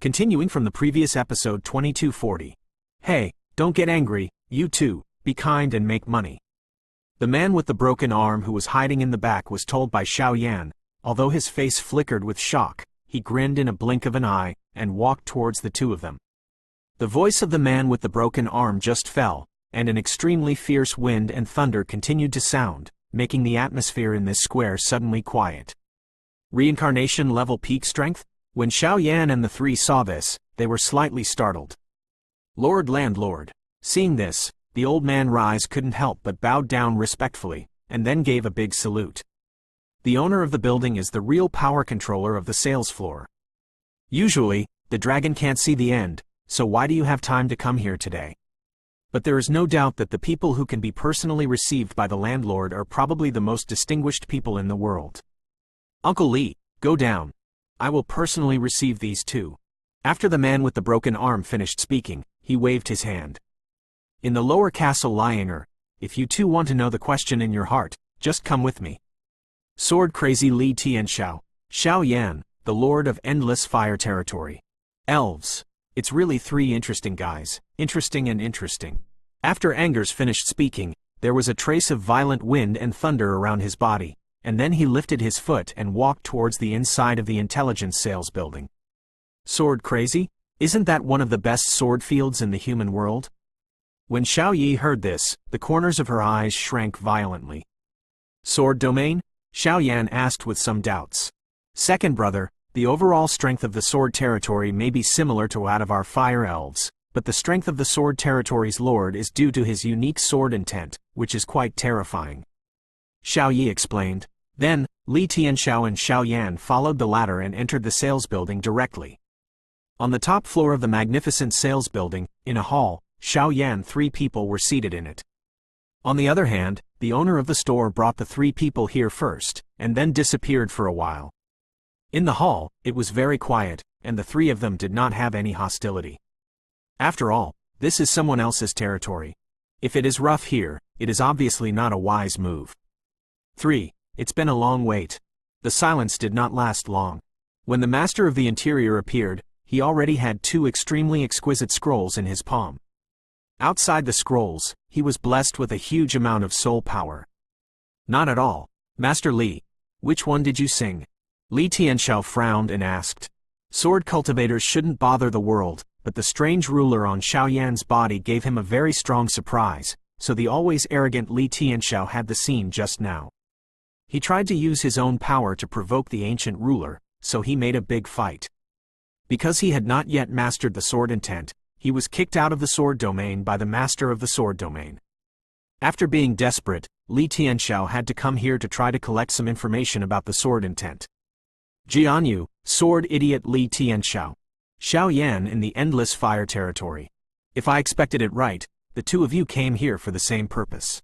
Continuing from the previous episode 2240. Hey, don't get angry, you two, be kind and make money. The man with the broken arm who was hiding in the back was told by Xiao Yan. Although his face flickered with shock, he grinned in a blink of an eye, and walked towards the two of them. The voice of the man with the broken arm just fell, and an extremely fierce wind and thunder continued to sound, making the atmosphere in this square suddenly quiet. Reincarnation level peak strength? When Xiao Yan and the three saw this, they were slightly startled. Lord Landlord. Seeing this, the old man Rise couldn't help but bowed down respectfully, and then gave a big salute. The owner of the building is the real power controller of the sales floor. Usually, the dragon can't see the end, so why do you have time to come here today? But there is no doubt that the people who can be personally received by the landlord are probably the most distinguished people in the world. Uncle Li, go down. I will personally receive these two. After the man with the broken arm finished speaking, he waved his hand. In the lower castle Liaochen, if you two want to know the question in your heart, just come with me. Sword Crazy Li Tianxiao. Xiao Yan, the Lord of Endless Fire Territory. Elves. It's really three interesting guys, interesting and interesting. After Angers finished speaking, there was a trace of violent wind and thunder around his body, and then he lifted his foot and walked towards the inside of the intelligence sales building. Sword Crazy? Isn't that one of the best sword fields in the human world? When Xiao Yi heard this, the corners of her eyes shrank violently. Sword Domain? Xiao Yan asked with some doubts. Second brother, the overall strength of the sword territory may be similar to that of our fire elves, but the strength of the sword territory's lord is due to his unique sword intent, which is quite terrifying. Xiao Yi explained. Then, Li Tianxiao and Xiao Yan followed the latter and entered the sales building directly. On the top floor of the magnificent sales building, in a hall, Xiao Yan 3 people were seated in it. On the other hand, the owner of the store brought the 3 people here first, and then disappeared for a while. In the hall, it was very quiet, and the 3 of them did not have any hostility. After all, this is someone else's territory. If it is rough here, it is obviously not a wise move. 3. It's been a long wait. The silence did not last long. When the master of the interior appeared, he already had 2 extremely exquisite scrolls in his palm. Outside the scrolls, he was blessed with a huge amount of soul power. Not at all. Master Li. Which one did you sing? Li Tianxiao frowned and asked. Sword cultivators shouldn't bother the world, but the strange ruler on Xiao Yan's body gave him a very strong surprise, so the always arrogant Li Tianxiao had the scene just now. He tried to use his own power to provoke the ancient ruler, so he made a big fight. Because he had not yet mastered the sword intent, he was kicked out of the sword domain by the master of the sword domain. After being desperate, Li Tianxiao had to come here to try to collect some information about the sword intent. Jianyu, sword idiot Li Tianxiao. Xiao Yan in the endless fire territory. If I expected it right, the 2 of you came here for the same purpose.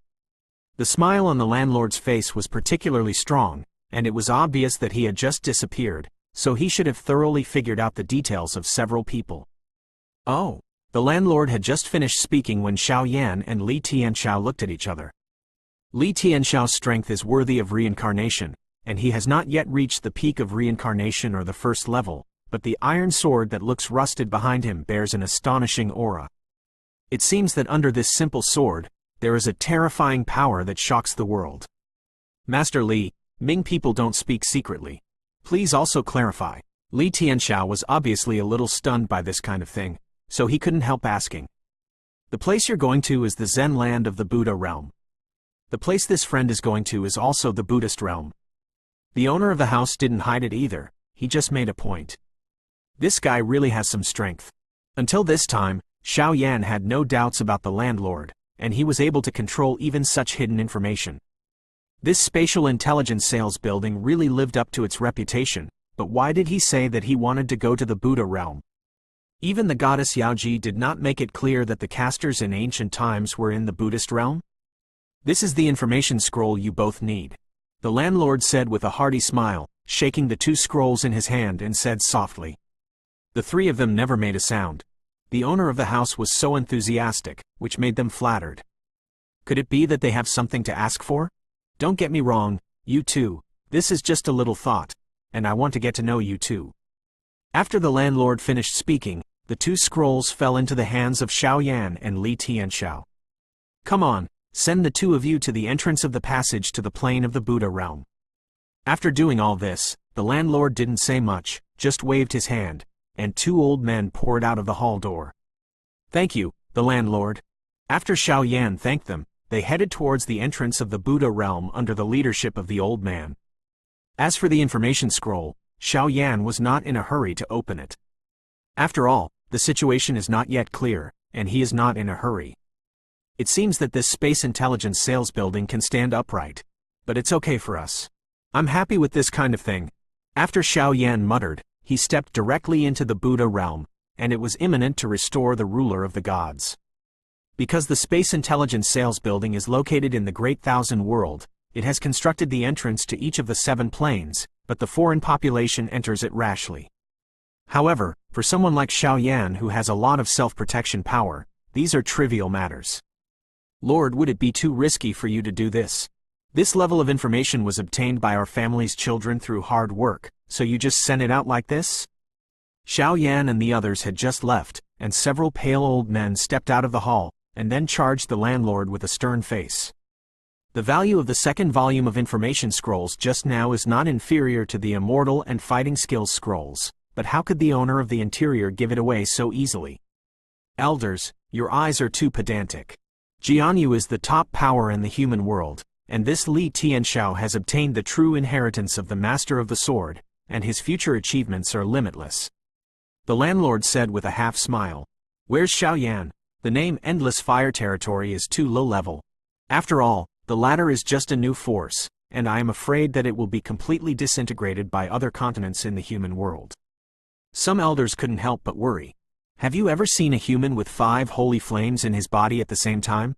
The smile on the landlord's face was particularly strong, and it was obvious that he had just disappeared, so he should have thoroughly figured out the details of several people. Oh. The landlord had just finished speaking when Xiao Yan and Li Tianxiao looked at each other. Li Tianxiao's strength is worthy of reincarnation, and he has not yet reached the peak of reincarnation or the first level, but the iron sword that looks rusted behind him bears an astonishing aura. It seems that under this simple sword, there is a terrifying power that shocks the world. Master Li, Ming people don't speak secretly. Please also clarify. Li Tianxiao was obviously a little stunned by this kind of thing, so he couldn't help asking. The place you're going to is the Zen land of the Buddha realm. The place this friend is going to is also the Buddhist realm. The owner of the house didn't hide it either, he just made a point. This guy really has some strength. Until this time, Xiao Yan had no doubts about the landlord, and he was able to control even such hidden information. This spatial intelligence sales building really lived up to its reputation, but why did he say that he wanted to go to the Buddha realm? Even the goddess Yaoji did not make it clear that the casters in ancient times were in the Buddhist realm? This is the information scroll you both need. The landlord said with a hearty smile, shaking the 2 scrolls in his hand and said softly. The 3 of them never made a sound. The owner of the house was so enthusiastic, which made them flattered. Could it be that they have something to ask for? Don't get me wrong, you two, this is just a little thought, and I want to get to know you too. After the landlord finished speaking, the 2 scrolls fell into the hands of Xiaoyan and Liaochen. Come on, send the 2 of you to the entrance of the passage to the plane of the Buddha realm. After doing all this, the landlord didn't say much, just waved his hand, and 2 old men poured out of the hall door. Thank you, the landlord. After Xiaoyan thanked them, they headed towards the entrance of the Buddha realm under the leadership of the old man. As for the information scroll, Xiaoyan was not in a hurry to open it. After all, the situation is not yet clear, and he is not in a hurry. It seems that this space intelligence sales building can stand upright. But it's okay for us. I'm happy with this kind of thing. After Xiaoyan muttered, he stepped directly into the Buddha realm, and it was imminent to restore the ruler of the gods. Because the space intelligence sales building is located in the Great Thousand World, it has constructed the entrance to each of the 7 planes, but the foreign population enters it rashly. However, for someone like Xiaoyan who has a lot of self-protection power, these are trivial matters. Lord, would it be too risky for you to do this? This level of information was obtained by our family's children through hard work, so you just sent it out like this? Xiaoyan and the others had just left, and several pale old men stepped out of the hall, and then charged the landlord with a stern face. The value of the 2nd volume of information scrolls just now is not inferior to the immortal and fighting skills scrolls, but how could the owner of the interior give it away so easily? Elders, your eyes are too pedantic. Jianyu is the top power in the human world, and this Li Tianxiao has obtained the true inheritance of the Master of the Sword, and his future achievements are limitless. The landlord said with a half-smile. Where's Xiaoyan? The name Endless Fire Territory is too low level. After all, the latter is just a new force, and I am afraid that it will be completely disintegrated by other continents in the human world. Some elders couldn't help but worry. Have you ever seen a human with 5 holy flames in his body at the same time?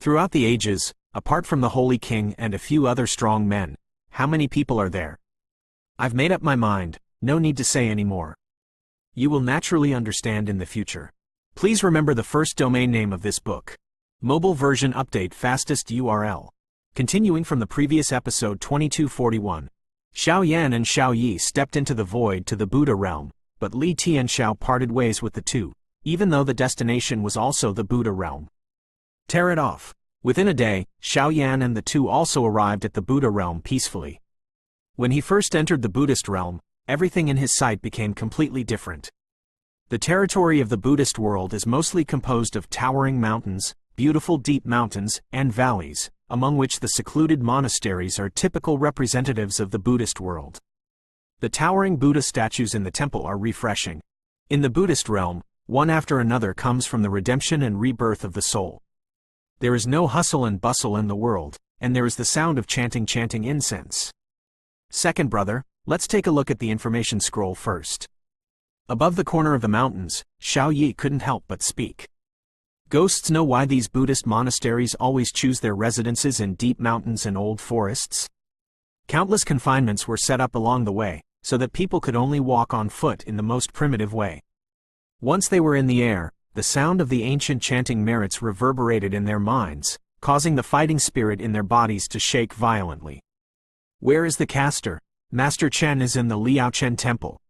Throughout the ages, apart from the Holy King and a few other strong men, how many people are there? I've made up my mind, no need to say any more. You will naturally understand in the future. Please remember the first domain name of this book. Mobile version update fastest URL. Continuing from the previous episode 2241. Xiaoyan and Xiaoyi stepped into the void to the Buddha realm, but Li Tianxiao parted ways with the 2, even though the destination was also the Buddha realm. Tear it off. Within a day, Xiaoyan and the 2 also arrived at the Buddha realm peacefully. When he first entered the Buddhist realm, everything in his sight became completely different. The territory of the Buddhist world is mostly composed of towering mountains, beautiful deep mountains, and valleys, among which the secluded monasteries are typical representatives of the Buddhist world. The towering Buddha statues in the temple are refreshing. In the Buddhist realm, one after another comes from the redemption and rebirth of the soul. There is no hustle and bustle in the world, and there is the sound of chanting incense. Second brother, let's take a look at the information scroll first. Above the corner of the mountains, Xiaoyi couldn't help but speak. Ghosts know why these Buddhist monasteries always choose their residences in deep mountains and old forests? Countless confinements were set up along the way, so that people could only walk on foot in the most primitive way. Once they were in the air, the sound of the ancient chanting merits reverberated in their minds, causing the fighting spirit in their bodies to shake violently. Where is the caster? Master Chen is in the Liaochen temple.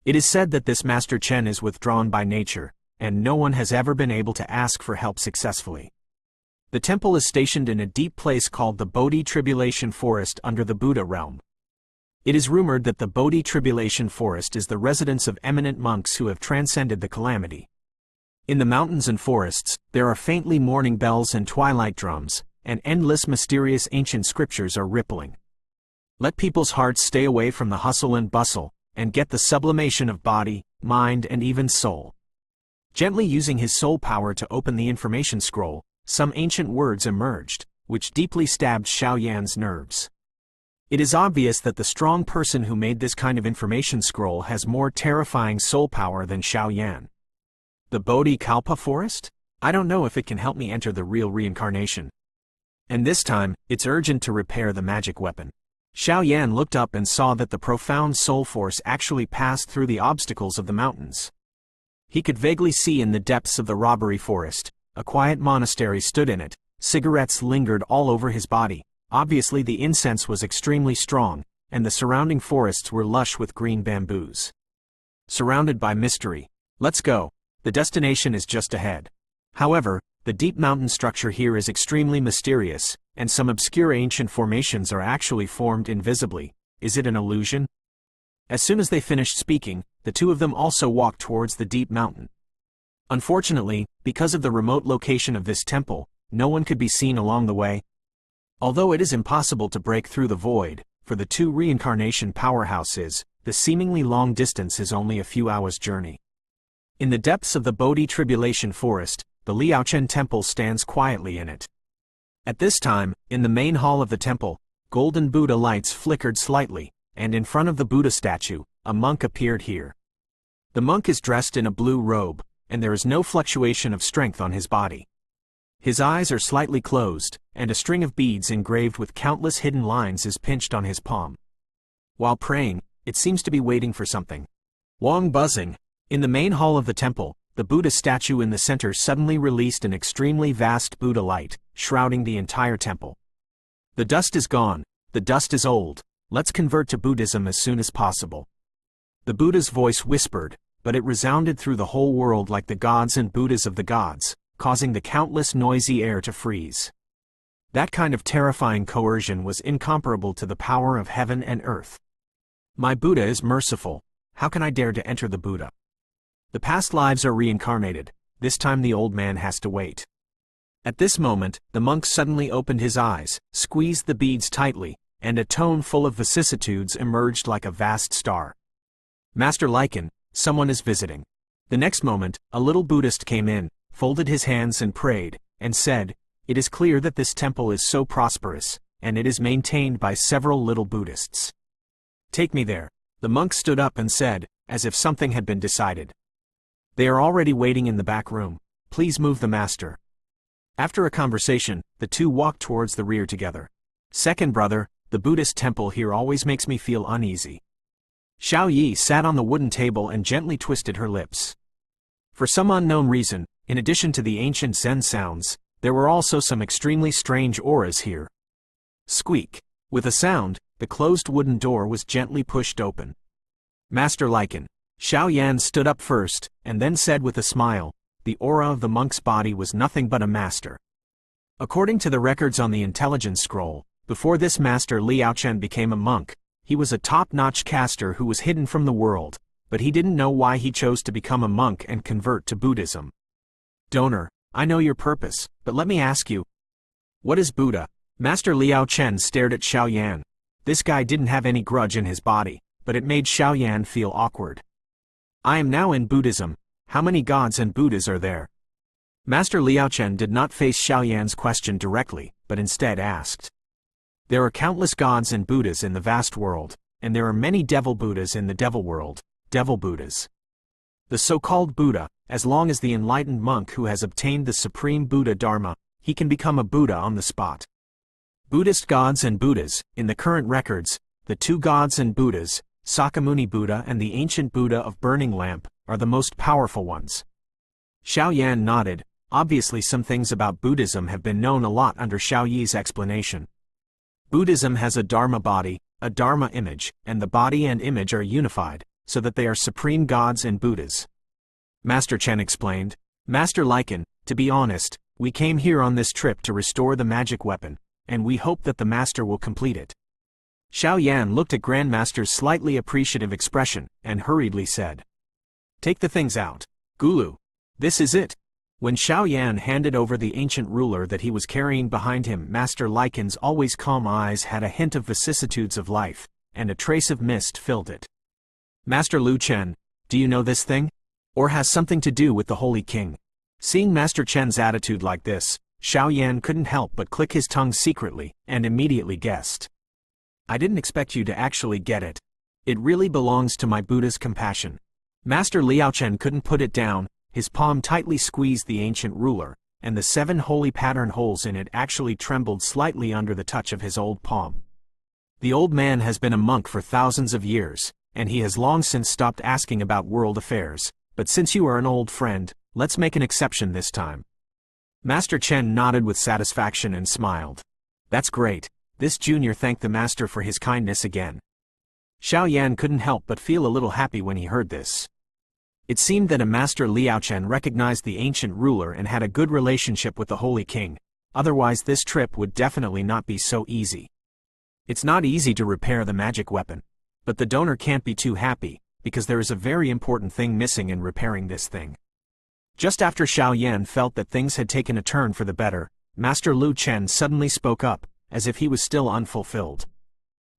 It is said that this Master Chen is withdrawn by nature, and no one has ever been able to ask for help successfully. The temple is stationed in a deep place called the Bodhi Tribulation Forest under the Buddha realm. It is rumored that the Bodhi Tribulation Forest is the residence of eminent monks who have transcended the calamity. In the mountains and forests, there are faintly mourning bells and twilight drums, and endless mysterious ancient scriptures are rippling. Let people's hearts stay away from the hustle and bustle, and get the sublimation of body, mind, and even soul. Gently using his soul power to open the information scroll, some ancient words emerged, which deeply stabbed Xiaoyan's nerves. It is obvious that the strong person who made this kind of information scroll has more terrifying soul power than Xiaoyan. The Bodhi Kalpa forest? I don't know if it can help me enter the real reincarnation. And this time, it's urgent to repair the magic weapon. Xiaoyan looked up and saw that the profound soul force actually passed through the obstacles of the mountains. He could vaguely see in the depths of the robbery forest. A quiet monastery stood in it. Cigarettes lingered all over his body. Obviously the incense was extremely strong, and the surrounding forests were lush with green bamboos. surrounded by mystery. Let's go. The destination is just ahead. However, the deep mountain structure here is extremely mysterious, and some obscure ancient formations are actually formed invisibly. Is it an illusion? As soon as they finished speaking, the two of them also walked towards the deep mountain. Unfortunately, because of the remote location of this temple, no one could be seen along the way. Although it is impossible to break through the void, for the two reincarnation powerhouses, the seemingly long distance is only a few hours' journey. In the depths of the Bodhi Tribulation forest, the Liaochen temple stands quietly in it. At this time, in the main hall of the temple, golden Buddha lights flickered slightly, and in front of the Buddha statue, a monk appeared here. The monk is dressed in a blue robe, and there is no fluctuation of strength on his body. His eyes are slightly closed, and a string of beads engraved with countless hidden lines is pinched on his palm. While praying, it seems to be waiting for something. Wong buzzing. In the main hall of the temple, the Buddha statue in the center suddenly released an extremely vast Buddha light, shrouding the entire temple. The dust is gone, the dust is old, let's convert to Buddhism as soon as possible. The Buddha's voice whispered, but it resounded through the whole world like the gods and Buddhas of the gods, causing the countless noisy air to freeze. That kind of terrifying coercion was incomparable to the power of heaven and earth. My Buddha is merciful, how can I dare to enter the Buddha? The past lives are reincarnated, this time the old man has to wait. At this moment, the monk suddenly opened his eyes, squeezed the beads tightly, and a tone full of vicissitudes emerged like a vast star. Master Liaochen, someone is visiting. The next moment, a little Buddhist came in, folded his hands and prayed, and said, "It is clear that this temple is so prosperous, and it is maintained by several little Buddhists. Take me there." The monk stood up and said, as if something had been decided. "They are already waiting in the back room. Please move the master." After a conversation, the two walked towards the rear together. "Second brother, the Buddhist temple here always makes me feel uneasy." Xiao Yi sat on the wooden table and gently twisted her lips. For some unknown reason, in addition to the ancient Zen sounds, there were also some extremely strange auras here. Squeak. With a sound, the closed wooden door was gently pushed open. "Master Liaochen." Xiao Yan stood up first, and then said with a smile, "The aura of the monk's body was nothing but a master." According to the records on the intelligence scroll, before this master Liaochen became a monk, he was a top-notch caster who was hidden from the world, but he didn't know why he chose to become a monk and convert to Buddhism. "Donor, I know your purpose, but let me ask you, what is Buddha?" Master Liaochen stared at Xiao Yan. This guy didn't have any grudge in his body, but it made Xiao Yan feel awkward. "I am now in Buddhism. How many gods and Buddhas are there?" Master Liaochen did not face Xiao Yan's question directly, but instead asked. "There are countless gods and Buddhas in the vast world, and there are many devil Buddhas in the devil world, devil Buddhas. The so-called Buddha, as long as the enlightened monk who has obtained the supreme Buddha Dharma, he can become a Buddha on the spot. Buddhist gods and Buddhas, in the current records, the two gods and Buddhas, Sakyamuni Buddha and the ancient Buddha of Burning Lamp, are the most powerful ones." Xiao Yan nodded. Obviously some things about Buddhism have been known a lot under Xiao Yi's explanation. Buddhism has a Dharma body, a Dharma image, and the body and image are unified, so that they are supreme gods and Buddhas. Master Chen explained, "Master Liaochen, to be honest, we came here on this trip to restore the magic weapon, and we hope that the master will complete it." Xiao Yan looked at Grandmaster's slightly appreciative expression, and hurriedly said, "Take the things out. Gulu. This is it." When Xiao Yan handed over the ancient ruler that he was carrying behind him, Master Liaochen's always calm eyes had a hint of vicissitudes of life, and a trace of mist filled it. "Master Lu Chen, do you know this thing? Or has something to do with the Holy King?" Seeing Master Chen's attitude like this, Xiao Yan couldn't help but click his tongue secretly, and immediately guessed. "I didn't expect you to actually get it. It really belongs to my Buddha's compassion." Master Liaochen couldn't put it down. His palm tightly squeezed the ancient ruler, and the 7 holy pattern holes in it actually trembled slightly under the touch of his old palm. The old man has been a monk for thousands of years, and he has long since stopped asking about world affairs, but since you are an old friend, let's make an exception this time. Master Chen nodded with satisfaction and smiled. "That's great." This junior thanked the master for his kindness again. Xiao Yan couldn't help but feel a little happy when he heard this. It seemed that a Master Liaochen recognized the ancient ruler and had a good relationship with the Holy King, otherwise this trip would definitely not be so easy. It's not easy to repair the magic weapon, but the donor can't be too happy, because there is a very important thing missing in repairing this thing. Just after Xiaoyan felt that things had taken a turn for the better, Master Lu Chen suddenly spoke up, as if he was still unfulfilled.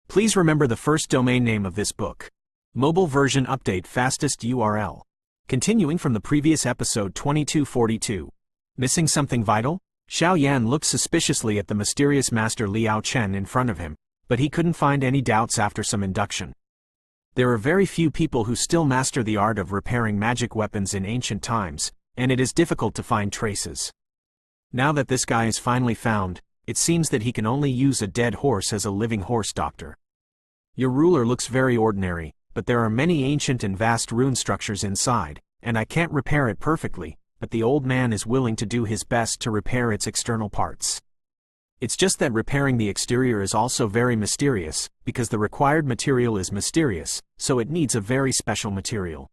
Please remember the first domain name of this book. Mobile version update fastest URL. Continuing from the previous episode 2242. Missing something vital? Xiaoyan looked suspiciously at the mysterious Master Liaochen in front of him, but he couldn't find any doubts after some induction. There are very few people who still master the art of repairing magic weapons in ancient times, and it is difficult to find traces. Now that this guy is finally found, it seems that he can only use a dead horse as a living horse doctor. Your ruler looks very ordinary, but there are many ancient and vast rune structures inside, and I can't repair it perfectly, but the old man is willing to do his best to repair its external parts. It's just that repairing the exterior is also very mysterious, because the required material is mysterious, so it needs a very special material.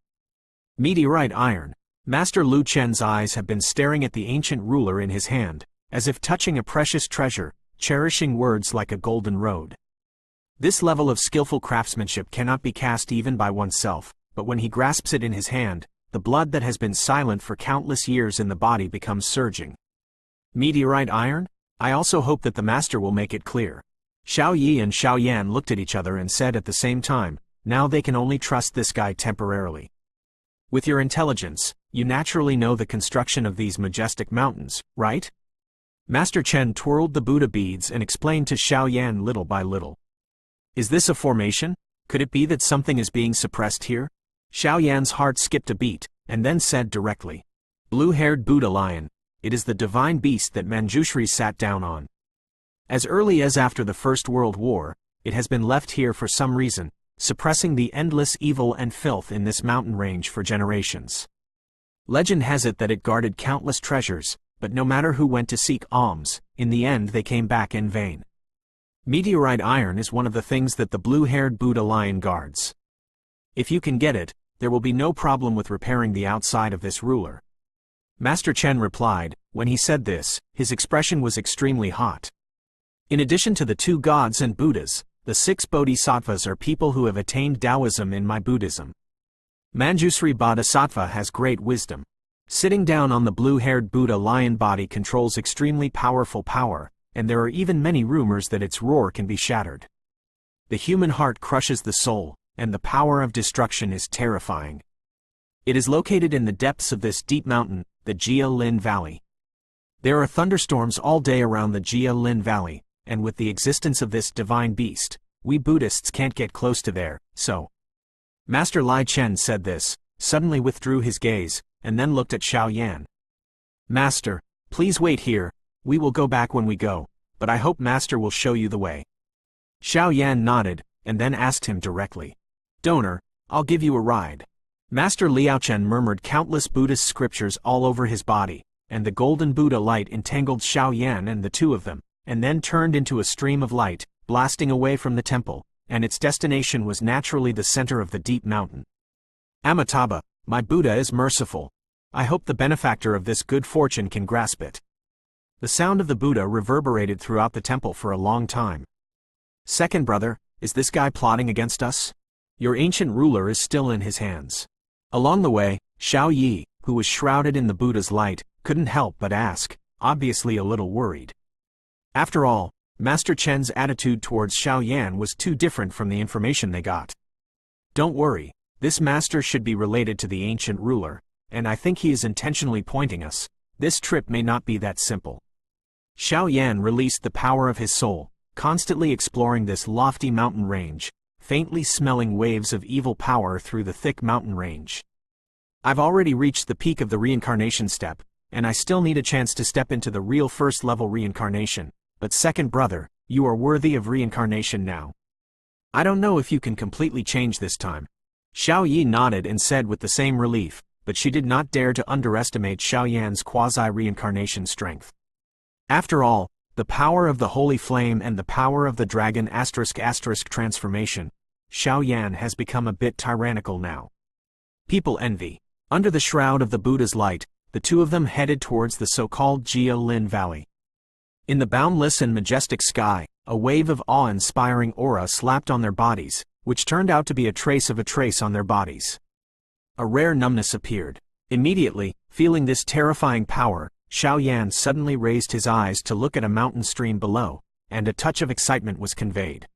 Meteorite iron. Master Lu Chen's eyes have been staring at the ancient ruler in his hand, as if touching a precious treasure, cherishing words like a golden road. This level of skillful craftsmanship cannot be cast even by oneself, but when he grasps it in his hand, the blood that has been silent for countless years in the body becomes surging. Meteorite iron? I also hope that the master will make it clear. Xiao Yi and Xiaoyan looked at each other and said at the same time, now they can only trust this guy temporarily. With your intelligence, you naturally know the construction of these majestic mountains, right? Master Chen twirled the Buddha beads and explained to Xiaoyan little by little. Is this a formation? Could it be that something is being suppressed here? Xiaoyan's heart skipped a beat, and then said directly. Blue-haired Buddha lion. It is the divine beast that Manjushri sat down on. As early as after the First World War, it has been left here for some reason, suppressing the endless evil and filth in this mountain range for generations. Legend has it that it guarded countless treasures, but no matter who went to seek alms, in the end they came back in vain. Meteorite iron is one of the things that the blue-haired Buddha lion guards. If you can get it, there will be no problem with repairing the outside of this ruler. Master Chen replied. When he said this, his expression was extremely hot. In addition to the two gods and Buddhas, the 6 bodhisattvas are people who have attained Taoism in my Buddhism. Manjusri Bodhisattva has great wisdom. Sitting down on the blue-haired Buddha lion body controls extremely powerful power, and there are even many rumors that its roar can be shattered. The human heart crushes the soul, and the power of destruction is terrifying. It is located in the depths of this deep mountain, the Jia Lin Valley. There are thunderstorms all day around the Jia Lin Valley, and with the existence of this divine beast, we Buddhists can't get close to there, so. Master Lai Chen said this, suddenly withdrew his gaze, and then looked at Xiaoyan. Master, please wait here, we will go back when we go, but I hope Master will show you the way. Xiaoyan nodded, and then asked him directly. Donor, I'll give you a ride. Master Liaochen murmured countless Buddhist scriptures all over his body, and the golden Buddha light entangled Xiaoyan and the two of them, and then turned into a stream of light, blasting away from the temple, and its destination was naturally the center of the deep mountain. Amitabha, my Buddha is merciful. I hope the benefactor of this good fortune can grasp it. The sound of the Buddha reverberated throughout the temple for a long time. Second brother, is this guy plotting against us? Your ancient ruler is still in his hands. Along the way, Xiao Yi, who was shrouded in the Buddha's light, couldn't help but ask, obviously a little worried. After all, Master Chen's attitude towards Xiaoyan was too different from the information they got. Don't worry, this master should be related to the ancient ruler, and I think he is intentionally pointing us. This trip may not be that simple. Xiaoyan released the power of his soul, constantly exploring this lofty mountain range, faintly smelling waves of evil power through the thick mountain range. I've already reached the peak of the reincarnation step, and I still need a chance to step into the real first-level reincarnation, but second brother, you are worthy of reincarnation now. I don't know if you can completely change this time. Xiao Yi nodded and said with the same relief, but she did not dare to underestimate Xiaoyan's quasi-reincarnation strength. After all, the power of the holy flame and the power of the dragon *** transformation, Xiaoyan has become a bit tyrannical now. People envy. Under the shroud of the Buddha's light, the two of them headed towards the so-called Jialin Valley. In the boundless and majestic sky, a wave of awe-inspiring aura slapped on their bodies, which turned out to be a trace of a trace on their bodies. A rare numbness appeared. Immediately, feeling this terrifying power, Xiaoyan suddenly raised his eyes to look at a mountain stream below, and a touch of excitement was conveyed.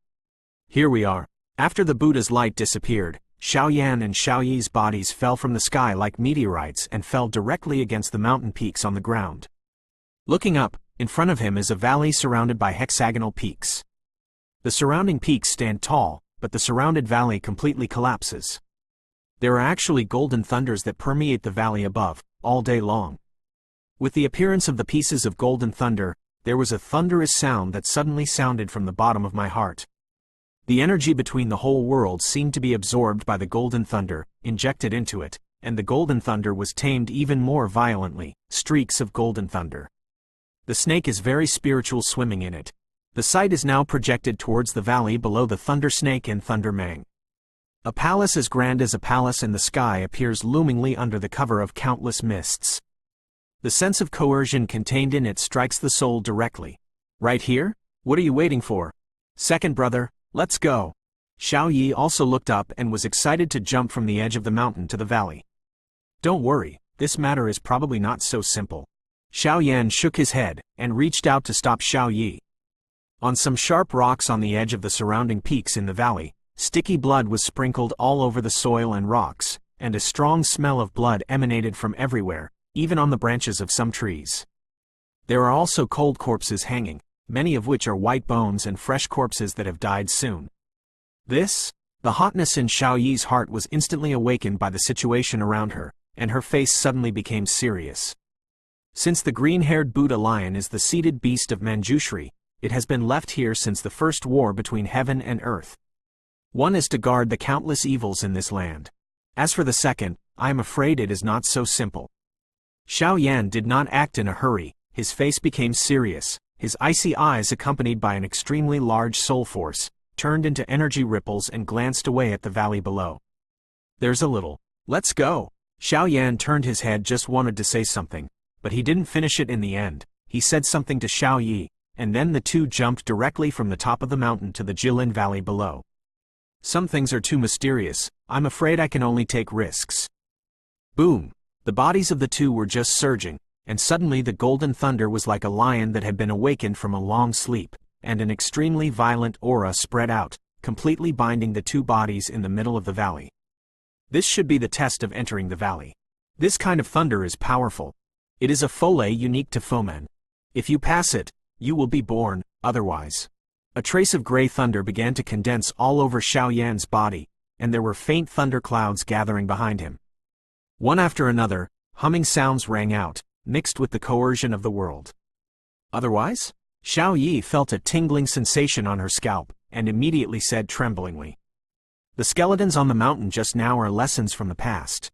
Here we are. After the Buddha's light disappeared, Xiaoyan and Xiaoyi's bodies fell from the sky like meteorites and fell directly against the mountain peaks on the ground. Looking up, in front of him is a valley surrounded by hexagonal peaks. The surrounding peaks stand tall, but the surrounded valley completely collapses. There are actually golden thunders that permeate the valley above, all day long. With the appearance of the pieces of golden thunder, there was a thunderous sound that suddenly sounded from the bottom of my heart. The energy between the whole world seemed to be absorbed by the golden thunder, injected into it, and the golden thunder was tamed even more violently, streaks of golden thunder. The snake is very spiritual swimming in it. The sight is now projected towards the valley below the thunder snake and thunder mang. A palace as grand as a palace in the sky appears loomingly under the cover of countless mists. The sense of coercion contained in it strikes the soul directly. Right here? What are you waiting for? Second brother, let's go. Xiao Yi also looked up and was excited to jump from the edge of the mountain to the valley. Don't worry, this matter is probably not so simple. Xiaoyan shook his head, and reached out to stop Xiao Yi. On some sharp rocks on the edge of the surrounding peaks in the valley, sticky blood was sprinkled all over the soil and rocks, and a strong smell of blood emanated from everywhere, even on the branches of some trees. There are also cold corpses hanging, many of which are white bones and fresh corpses that have died soon. The hotness in Xiao Yi's heart was instantly awakened by the situation around her, and her face suddenly became serious. Since the green-haired Buddha lion is the seated beast of Manjushri, it has been left here since the first war between heaven and earth. One is to guard the countless evils in this land. As for the second, I am afraid it is not so simple. Xiaoyan did not act in a hurry, his face became serious, his icy eyes accompanied by an extremely large soul force, turned into energy ripples and glanced away at the valley below. There's a little. Let's go. Xiaoyan turned his head, just wanted to say something, but he didn't finish it in the end. He said something to Xiao Yi, and then the two jumped directly from the top of the mountain to the Jilin Valley below. Some things are too mysterious, I'm afraid I can only take risks. Boom! The bodies of the two were just surging, and suddenly the golden thunder was like a lion that had been awakened from a long sleep, and an extremely violent aura spread out, completely binding the two bodies in the middle of the valley. This should be the test of entering the valley. This kind of thunder is powerful. It is a Foyle unique to Foman. If you pass it, you will be born, otherwise. A trace of gray thunder began to condense all over Xiaoyan's body, and there were faint thunder clouds gathering behind him. One after another, humming sounds rang out, mixed with the coercion of the world. Otherwise? Xiao Yi felt a tingling sensation on her scalp, and immediately said tremblingly. The skeletons on the mountain just now are lessons from the past.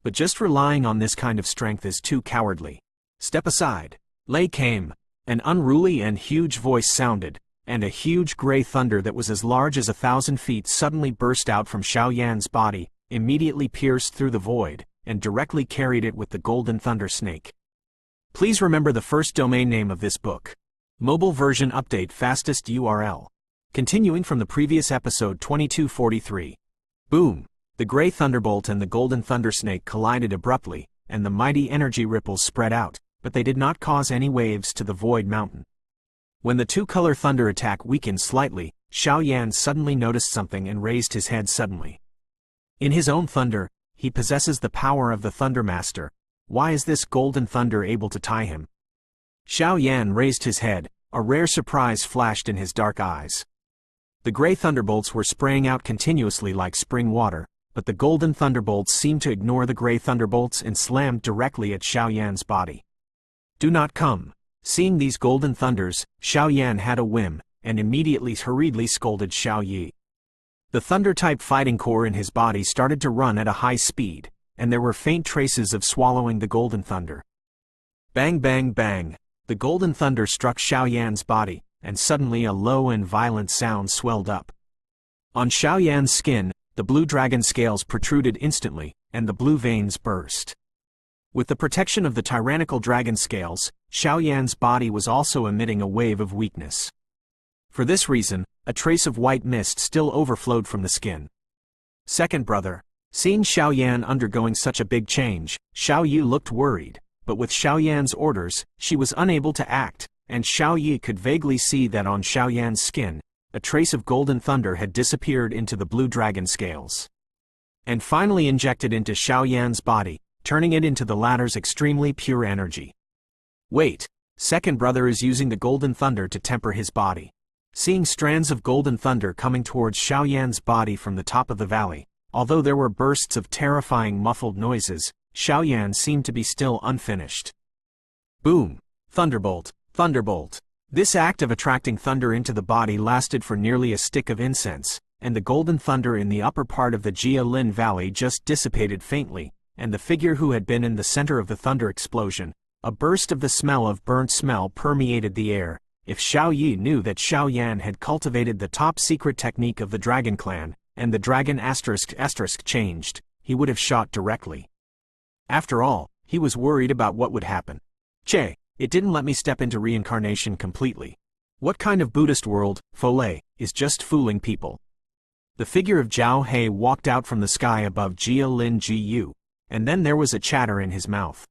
But just relying on this kind of strength is too cowardly. Step aside. Lei came. An unruly and huge voice sounded, and a huge gray thunder that was as large as 1,000 feet suddenly burst out from Xiaoyan's body, immediately pierced through the void, and directly carried it with the golden thunder snake. Please remember the first domain name of this book. Mobile version update fastest URL. Continuing from the previous episode 2243. Boom! The gray thunderbolt and the golden thunder snake collided abruptly, and the mighty energy ripples spread out, but they did not cause any waves to the void mountain. When the two-color thunder attack weakened slightly, Xiaoyan suddenly noticed something and raised his head suddenly. In his own thunder, he possesses the power of the Thunder Master. Why is this golden thunder able to tie him? Xiaoyan raised his head, a rare surprise flashed in his dark eyes. The gray thunderbolts were spraying out continuously like spring water, but the golden thunderbolts seemed to ignore the gray thunderbolts and slammed directly at Xiaoyan's body. Do not come. Seeing these golden thunders, Xiaoyan had a whim, and immediately hurriedly scolded Xiao Yi. The thunder-type fighting core in his body started to run at a high speed, and there were faint traces of swallowing the golden thunder. Bang bang bang! The golden thunder struck Xiaoyan's body, and suddenly a low and violent sound swelled up. On Xiaoyan's skin, the blue dragon scales protruded instantly, and the blue veins burst. With the protection of the tyrannical dragon scales, Xiaoyan's body was also emitting a wave of weakness. For this reason, a trace of white mist still overflowed from the skin. Second brother. Seeing Xiaoyan undergoing such a big change, Xiao Yi looked worried, but with Xiaoyan's orders, she was unable to act, and Xiao Yi could vaguely see that on Xiaoyan's skin, a trace of golden thunder had disappeared into the blue dragon scales, and finally injected into Xiaoyan's body, turning it into the latter's extremely pure energy. Wait, second brother is using the golden thunder to temper his body. Seeing strands of golden thunder coming towards Xiaoyan's body from the top of the valley, although there were bursts of terrifying muffled noises, Xiaoyan seemed to be still unfinished. Boom! Thunderbolt! Thunderbolt! This act of attracting thunder into the body lasted for nearly a stick of incense, and the golden thunder in the upper part of the Jialin Valley just dissipated faintly, and the figure who had been in the center of the thunder explosion, a burst of the smell of burnt smell permeated the air. If Xiao Yi knew that Xiaoyan had cultivated the top-secret technique of the Dragon Clan, and the dragon *** changed, he would have shot directly. After all, he was worried about what would happen. Che, it didn't let me step into reincarnation completely. What kind of Buddhist world, Foyle, is just fooling people? The figure of Zhao He walked out from the sky above Jia Lin Gu, and then there was a chatter in his mouth.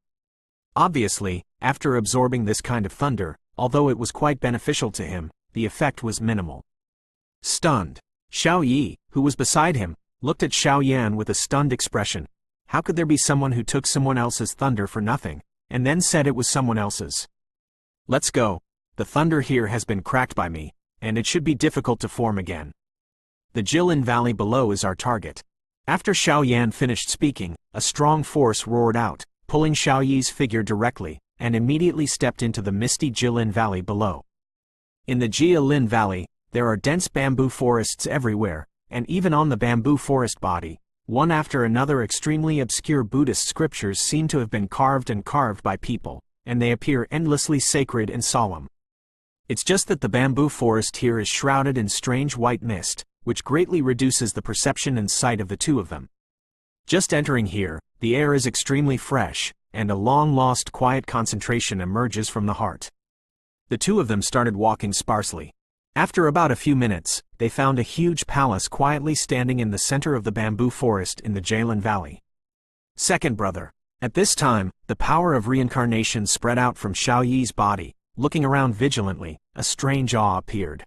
Obviously, after absorbing this kind of thunder, although it was quite beneficial to him, the effect was minimal. Stunned, Xiao Yi, who was beside him, looked at Xiaoyan with a stunned expression. How could there be someone who took someone else's thunder for nothing, and then said it was someone else's? Let's go. The thunder here has been cracked by me, and it should be difficult to form again. The Jilin Valley below is our target. After Xiaoyan finished speaking, a strong force roared out, pulling Xiao Yi's figure directly, and immediately stepped into the misty Jilin Valley below. In the Jialin Valley, there are dense bamboo forests everywhere, and even on the bamboo forest body, one after another extremely obscure Buddhist scriptures seem to have been carved by people, and they appear endlessly sacred and solemn. It's just that the bamboo forest here is shrouded in strange white mist, which greatly reduces the perception and sight of the two of them. Just entering here, the air is extremely fresh, and a long-lost quiet concentration emerges from the heart. The two of them started walking sparsely. After about a few minutes, they found a huge palace quietly standing in the center of the bamboo forest in the Jilin Valley. Second brother. At this time, the power of reincarnation spread out from Xiao Yi's body. Looking around vigilantly, a strange awe appeared.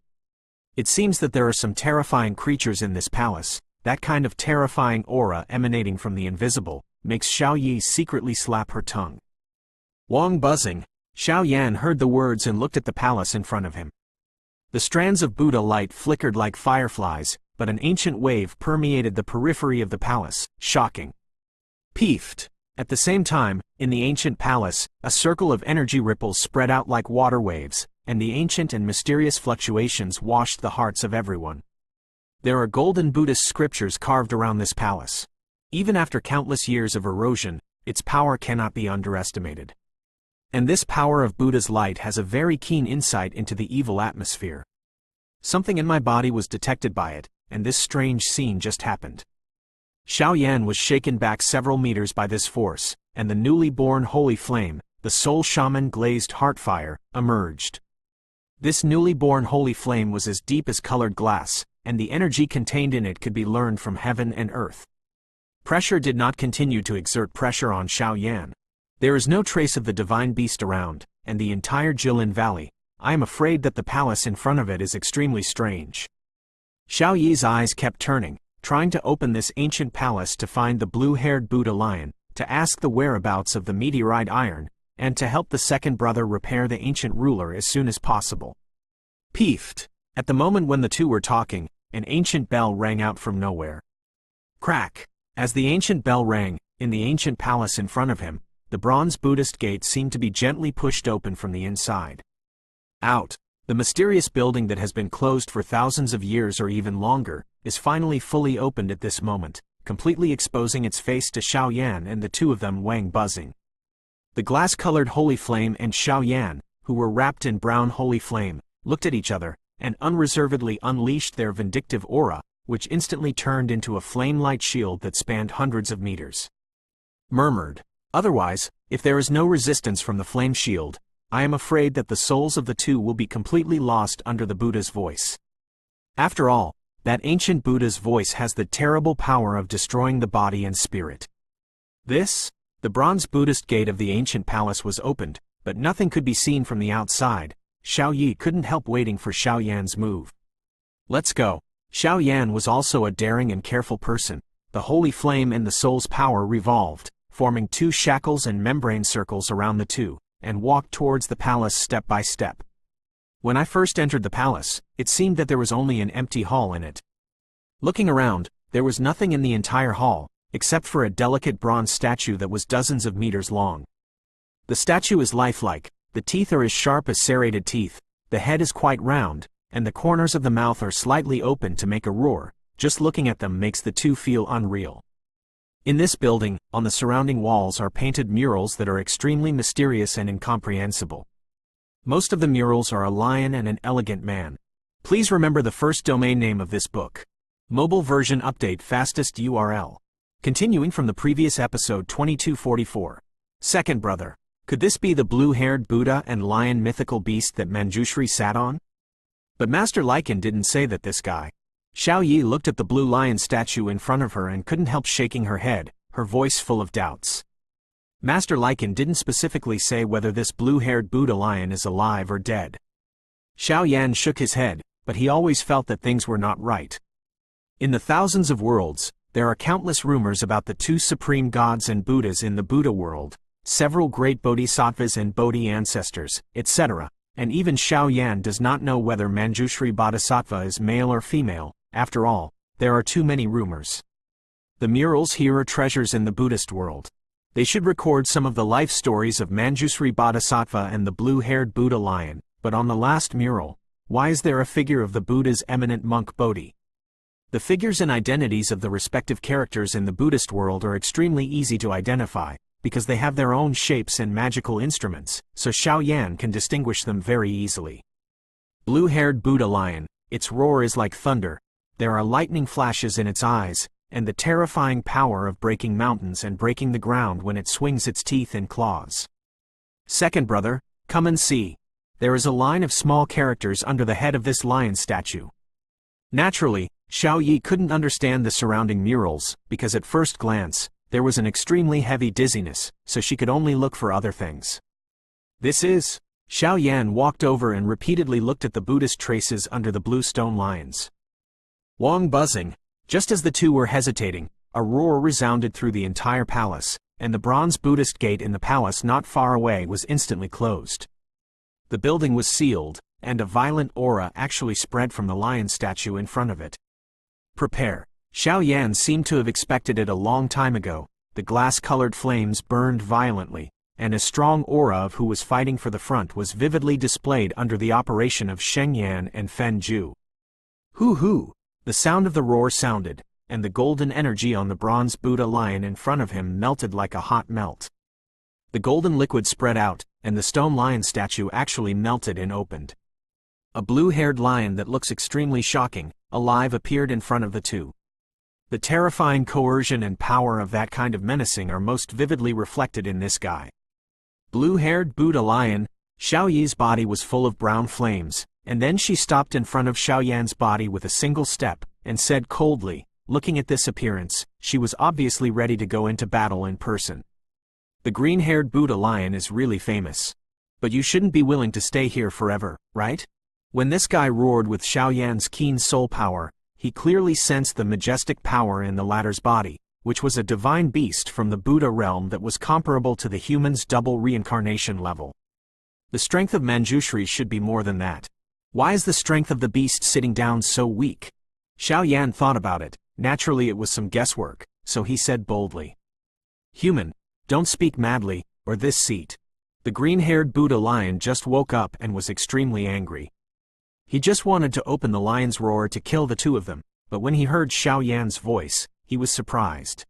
It seems that there are some terrifying creatures in this palace. That kind of terrifying aura emanating from the invisible makes Xiao Yi secretly slap her tongue. Wang buzzing, Xiaoyan heard the words and looked at the palace in front of him. The strands of Buddha light flickered like fireflies, but an ancient wave permeated the periphery of the palace, shocking. Peefed. At the same time, in the ancient palace, a circle of energy ripples spread out like water waves, and the ancient and mysterious fluctuations washed the hearts of everyone. There are golden Buddhist scriptures carved around this palace. Even after countless years of erosion, its power cannot be underestimated. And this power of Buddha's light has a very keen insight into the evil atmosphere. Something in my body was detected by it, and this strange scene just happened. Xiaoyan was shaken back several meters by this force, and the newly born holy flame, the soul shaman glazed heart fire, emerged. This newly born holy flame was as deep as colored glass, and the energy contained in it could be learned from heaven and earth. Pressure did not continue to exert pressure on Xiaoyan. There is no trace of the divine beast around, and the entire Jilin Valley, I am afraid that the palace in front of it is extremely strange. Xiao Yi's eyes kept turning, trying to open this ancient palace to find the blue-haired Buddha lion, to ask the whereabouts of the meteorite iron, and to help the second brother repair the ancient ruler as soon as possible. Peefed. At the moment when the two were talking, an ancient bell rang out from nowhere. Crack. As the ancient bell rang, in the ancient palace in front of him, the bronze Buddhist gate seemed to be gently pushed open from the inside. Out. The mysterious building that has been closed for thousands of years or even longer, is finally fully opened at this moment, completely exposing its face to Xiaoyan and the two of them Wang buzzing. The glass-colored holy flame and Xiaoyan, who were wrapped in brown holy flame, looked at each other, and unreservedly unleashed their vindictive aura, which instantly turned into a flame-light shield that spanned hundreds of meters. murmured. Otherwise, if there is no resistance from the flame shield, I am afraid that the souls of the two will be completely lost under the Buddha's voice. After all, that ancient Buddha's voice has the terrible power of destroying the body and spirit. The bronze Buddhist gate of the ancient palace was opened, but nothing could be seen from the outside. Xiao Yi couldn't help waiting for Xiao Yan's move. Let's go. Xiao Yan was also a daring and careful person. The holy flame and the soul's power revolved, forming two shackles and membrane circles around the two, and walked towards the palace step by step. When I first entered the palace, it seemed that there was only an empty hall in it. Looking around, there was nothing in the entire hall, except for a delicate bronze statue that was dozens of meters long. The statue is lifelike, the teeth are as sharp as serrated teeth, the head is quite round, and the corners of the mouth are slightly open to make a roar. Just looking at them makes the two feel unreal. In this building, on the surrounding walls are painted murals that are extremely mysterious and incomprehensible. Most of the murals are a lion and an elegant man. Please remember the first domain name of this book. Mobile version update fastest URL. Continuing from the previous episode 2244. Second brother. Could this be the blue-haired Buddha and lion mythical beast that Manjushri sat on? But Master Liaochen didn't say that this guy. Xiao Yi looked at the blue lion statue in front of her and couldn't help shaking her head, her voice full of doubts. Master Liaochen didn't specifically say whether this blue-haired Buddha lion is alive or dead. Xiao Yan shook his head, but he always felt that things were not right. In the thousands of worlds, there are countless rumors about the two supreme gods and Buddhas in the Buddha world, several great bodhisattvas and Bodhi ancestors, etc., and even Xiao Yan does not know whether Manjushri Bodhisattva is male or female. After all, there are too many rumors. The murals here are treasures in the Buddhist world. They should record some of the life stories of Manjushri Bodhisattva and the blue-haired Buddha lion, but on the last mural, why is there a figure of the Buddha's eminent monk Bodhi? The figures and identities of the respective characters in the Buddhist world are extremely easy to identify, because they have their own shapes and magical instruments, so Xiao Yan can distinguish them very easily. Blue-haired Buddha lion, its roar is like thunder. There are lightning flashes in its eyes, and the terrifying power of breaking mountains and breaking the ground when it swings its teeth and claws. Second brother, come and see. There is a line of small characters under the head of this lion statue. Naturally, Xiao Yi couldn't understand the surrounding murals, because at first glance, there was an extremely heavy dizziness, so she could only look for other things. This is... Xiao Yan walked over and repeatedly looked at the Buddhist traces under the blue stone lions. Wong buzzing. Just as the two were hesitating, a roar resounded through the entire palace, and the bronze Buddhist gate in the palace not far away was instantly closed. The building was sealed, and a violent aura actually spread from the lion statue in front of it. Prepare. Xiao Yan seemed to have expected it a long time ago. The glass-colored flames burned violently, and a strong aura of who was fighting for the front was vividly displayed under the operation of Sheng Yan and Fen Zhu. Hoo-hoo! The sound of the roar sounded, and the golden energy on the bronze Buddha lion in front of him melted like a hot melt. The golden liquid spread out, and the stone lion statue actually melted and opened. A blue-haired lion that looks extremely shocking, alive, appeared in front of the two. The terrifying coercion and power of that kind of menacing are most vividly reflected in this guy. Blue-haired Buddha lion. Xiao Yi's body was full of brown flames, and then she stopped in front of Xiao Yan's body with a single step, and said coldly, looking at this appearance, she was obviously ready to go into battle in person. The green-haired Buddha lion is really famous. But you shouldn't be willing to stay here forever, right? When this guy roared with Xiao Yan's keen soul power, he clearly sensed the majestic power in the latter's body, which was a divine beast from the Buddha realm that was comparable to the human's double reincarnation level. The strength of Manjushri should be more than that. Why is the strength of the beast sitting down so weak? Xiao Yan thought about it. Naturally it was some guesswork, so he said boldly. Human, don't speak madly, or this seat. The green-haired Buddha lion just woke up and was extremely angry. He just wanted to open the lion's roar to kill the two of them, but when he heard Xiao Yan's voice, he was surprised.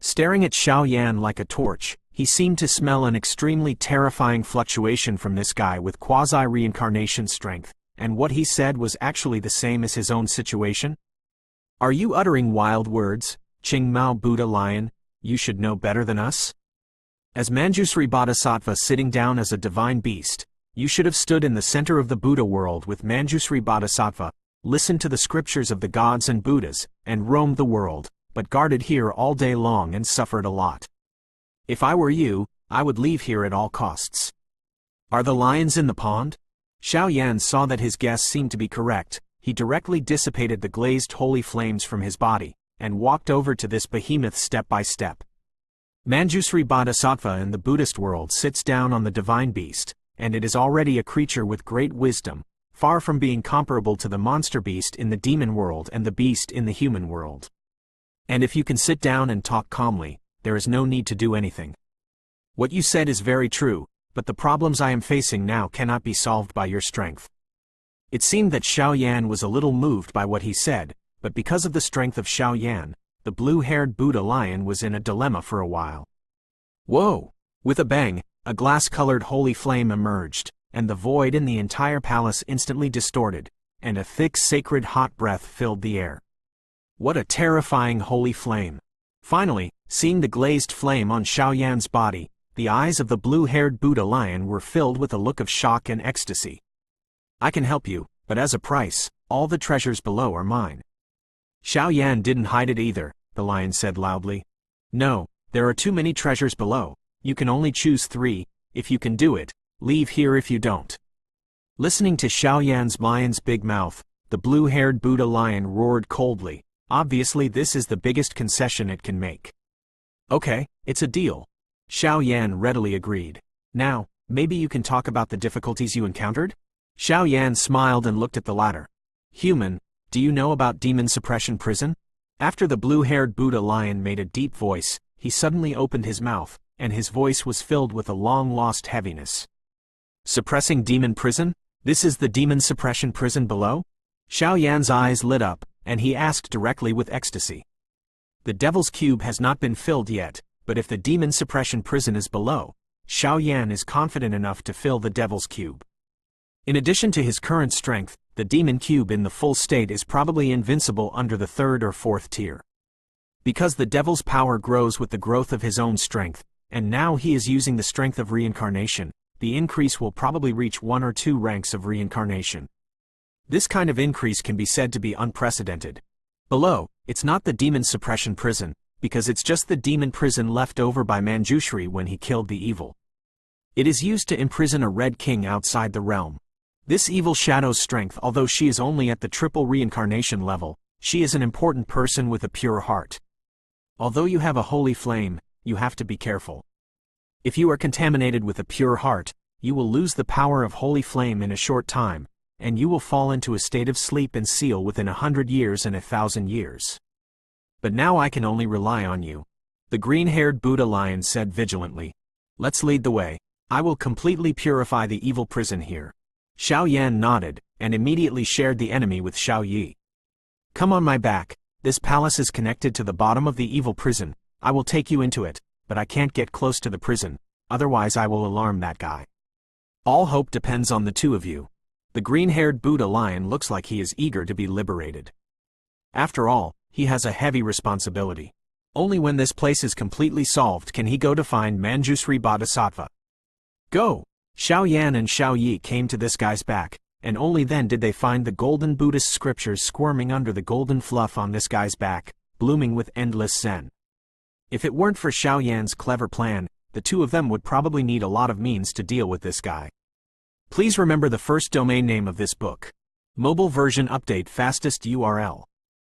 Staring at Xiao Yan like a torch, he seemed to smell an extremely terrifying fluctuation from this guy with quasi-reincarnation strength, and what he said was actually the same as his own situation. Are you uttering wild words, Qing Mao Buddha lion? you should know better than us? As Manjusri Bodhisattva sitting down as a divine beast, you should have stood in the center of the Buddha world with Manjusri Bodhisattva, listened to the scriptures of the gods and Buddhas, and roamed the world, but guarded here all day long and suffered a lot. If I were you, I would leave here at all costs. Are the lions in the pond? Xiao Yan saw that his guess seemed to be correct. He directly dissipated the glazed holy flames from his body, and walked over to this behemoth step by step. Manjusri Bodhisattva in the Buddhist world sits down on the divine beast, and it is already a creature with great wisdom, far from being comparable to the monster beast in the demon world and the beast in the human world. And if you can sit down and talk calmly, there is no need to do anything. What you said is very true, but the problems I am facing now cannot be solved by your strength. It seemed that Xiao Yan was a little moved by what he said, but because of the strength of Xiao Yan, the blue-haired Buddha lion was in a dilemma for a while. Whoa! With a bang, a glass-colored holy flame emerged, and the void in the entire palace instantly distorted, and a thick sacred hot breath filled the air. What a terrifying holy flame! Finally, seeing the glazed flame on Xiao Yan's body, the eyes of the blue-haired Buddha lion were filled with a look of shock and ecstasy. I can help you, but as a price, all the treasures below are mine. Xiao Yan didn't hide it either, the lion said loudly. No, there are too many treasures below. You can only choose 3, if you can do it, leave here if you don't. Listening to Xiao Yan's lion's big mouth, the blue-haired Buddha lion roared coldly. Obviously this is the biggest concession it can make. Okay, it's a deal. Xiao Yan readily agreed. Now, maybe you can talk about the difficulties you encountered? Xiao Yan smiled and looked at the latter. Human, do you know about demon suppression prison? After the blue-haired Buddha lion made a deep voice, he suddenly opened his mouth, and his voice was filled with a long-lost heaviness. Suppressing demon prison? This is the demon suppression prison below? Xiao Yan's eyes lit up, and he asked directly with ecstasy. The Devil's Cube has not been filled yet, but if the demon suppression prison is below, Xiao Yan is confident enough to fill the Devil's Cube. In addition to his current strength, the Demon Cube in the full state is probably invincible under the 3rd or 4th tier. Because the Devil's power grows with the growth of his own strength, and now he is using the strength of reincarnation, the increase will probably reach 1 or 2 ranks of reincarnation. This kind of increase can be said to be unprecedented. Below, it's not the demon suppression prison, because it's just the demon prison left over by Manjushri when he killed the evil. It is used to imprison a Red King outside the realm. This evil shadow's strength, although she is only at the triple reincarnation level, she is an important person with a pure heart. Although you have a holy flame, you have to be careful. If you are contaminated with a pure heart, you will lose the power of holy flame in a short time, and you will fall into a state of sleep and seal within 100 years and 1,000 years. But now I can only rely on you. The green-haired Buddha lion said vigilantly. Let's lead the way. I will completely purify the evil prison here. Xiao Yan nodded, and immediately shared the enemy with Xiao Yi. Come on my back, this palace is connected to the bottom of the evil prison. I will take you into it, but I can't get close to the prison, otherwise I will alarm that guy. All hope depends on the 2 of you. The green-haired Buddha lion looks like he is eager to be liberated. After all, he has a heavy responsibility. Only when this place is completely solved can he go to find Manjusri Bodhisattva. Go! Xiao Yan and Xiao Yi came to this guy's back, and only then did they find the golden Buddhist scriptures squirming under the golden fluff on this guy's back, blooming with endless zen. If it weren't for Xiao Yan's clever plan, the 2 of them would probably need a lot of means to deal with this guy. Please remember the first domain name of this book. Mobile version update fastest URL.